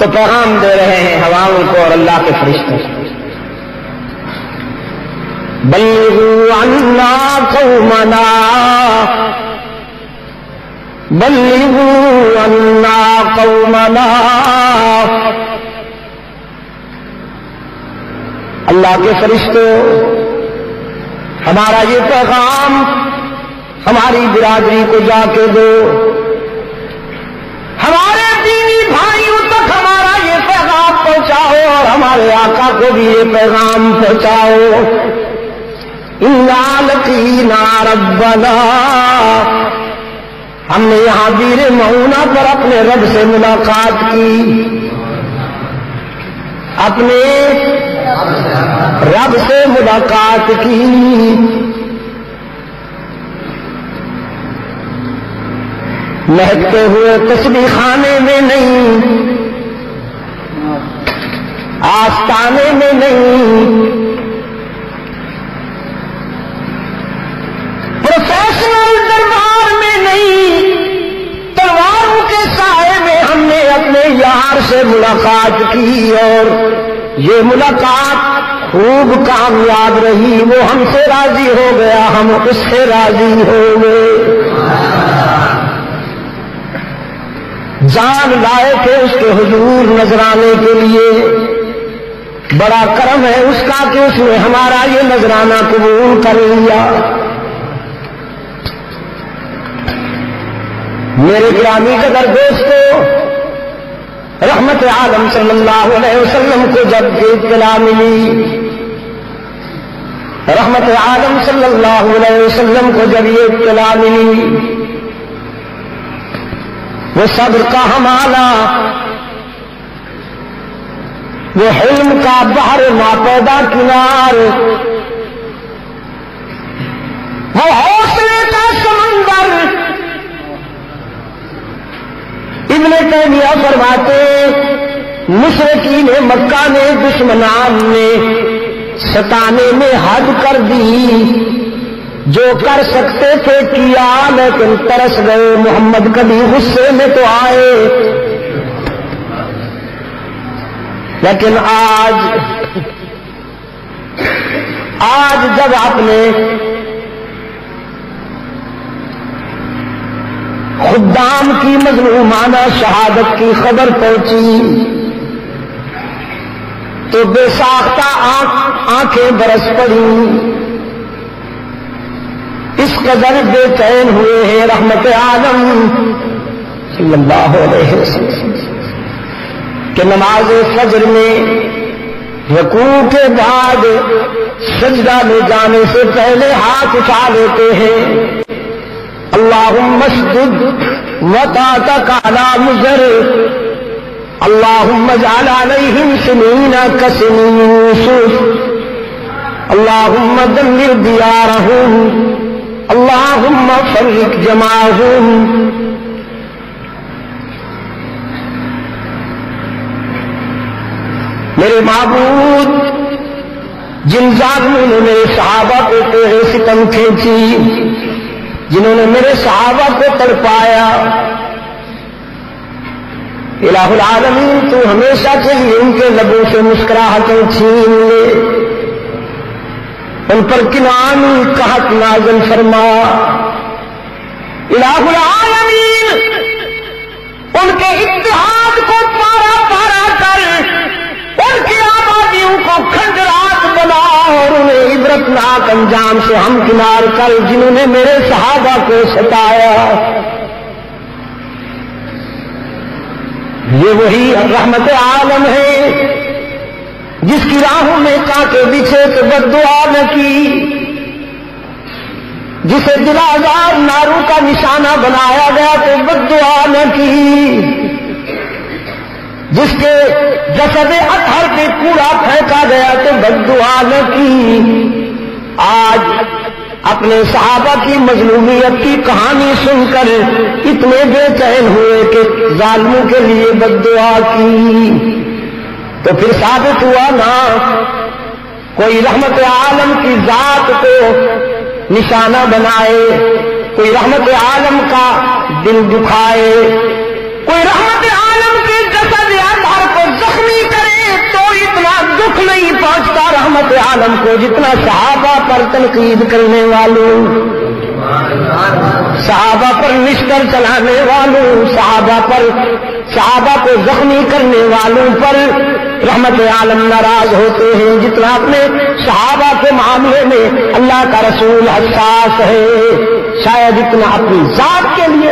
تو پیغام دے رہے ہیں ہواؤں کو اور اللہ کے فرشتوں کو. بلغوا عنا قومنا بلغوا عنا قومنا. اللہ کے فرشتوں ہمارا یہ پیغام ہماری برادری کو جا کے دو، ہمارے دینی بھائیوں تک ہمارا یہ پیغام پہنچاؤ اور ہمارے آقا کو بھی یہ پیغام پہنچاؤ. انا لقینا ربنا، ہم نے یہاں بیر معونہ پر اپنے رب سے ملاقات کی، اپنے رب سے ملاقات کی. مہکتے ہوئے تسبیح خانے میں نہیں، آستانے میں نہیں، پروفیشنل دربار میں نہیں، تلواروں کے سائے میں ہم نے اپنے یار سے ملاقات کی اور یہ ملاقات خوب کامیاب رہی. وہ ہم سے راضی ہو گیا، ہم اس سے راضی ہو گئے. جان لائے تھے اس کے حضور نذرانے کے لیے. بڑا کرم ہے اس کا کہ اس نے ہمارا یہ نذرانہ قبول کر لیا. میرے گرامی قدر دوستو، رحمت عالم صلی اللہ علیہ وسلم کو جب یہ اطلاع ملی، رحمت عالم صلی اللہ علیہ وسلم کو جب یہ اطلاع ملی، وہ صبر کا حمالہ، وہ حلم کا بحر ناپیدا کنار، وہ حوصلے کا سمندر. ابن تیمیہ فرماتے مشرکین مکہ نے، دشمنان نے ستانے میں حد کر دی، جو کر سکتے تھے کیا، لیکن ترس گئے. محمد کبھی غصے میں تو آئے، لیکن آج جب آپ نے خدام کی مظلومانہ شہادت کی خبر پہنچی تو بے ساختہ آنکھیں برس پڑی. اس قدر بے چین ہوئے ہیں رحمت عالم صلی اللہ علیہ وسلم کہ نماز فجر میں رکوع کے بعد سجدہ میں جانے سے پہلے ہاتھ اٹھا لیتے ہیں. اللہم اسجد وطاعتک علی مضر، اللہم اجعل علیہم سنین کسنین یوسف، اللہم دمر دیارہم، اللہم فرق جمعہم. میرے معبود، جن ظالموں نے میرے صحابہ کو تیرے ستم کھینچی، جنہوں نے میرے صحابہ کو تڑپایا، الہ العالمین تو ہمیشہ کے لیے ان کے لبوں سے مسکراہٹیں چھین لے، ان پر کنعانی قحط نازل فرما. الہ العالمین ان کے اتحاد کو پارا پارا کر، ان کی آبادیوں کو کھنڈرات بنا اور انہیں عبرتناک انجام سے ہمکنار کر، جنہوں نے میرے صحابہ کو ستایا. یہ وہی رحمت عالم ہے جس کی راہوں میں کانٹے بچھے تو بد دعا نہ کی، جسے دل آزار ناروں کا نشانہ بنایا گیا تو بد دعا نہ کی، جس کے جسد اطہر پہ کوڑا پھینکا گیا تو بد دعا نہ کی. آج اپنے صحابہ کی مظلومیت کی کہانی سن کر اتنے بے چین ہوئے کہ ظالموں کے لیے بد دعا کی، تو پھر ثابت ہوا نا کوئی رحمت عالم کی ذات کو نشانہ بنائے، کوئی رحمت عالم کا دل دکھائے، کوئی رحمت عالم کے جسد اطہر کو پہنچتا رحمت عالم کو جتنا صحابہ پر تنقید کرنے والوں، صحابہ پر نشتر چلانے والوں، صحابہ کو زخمی کرنے والوں پر رحمت عالم ناراض ہوتے ہیں، جتنا اپنے صحابہ کے معاملے میں اللہ کا رسول حساس ہے، شاید اتنا اپنی ذات کے لیے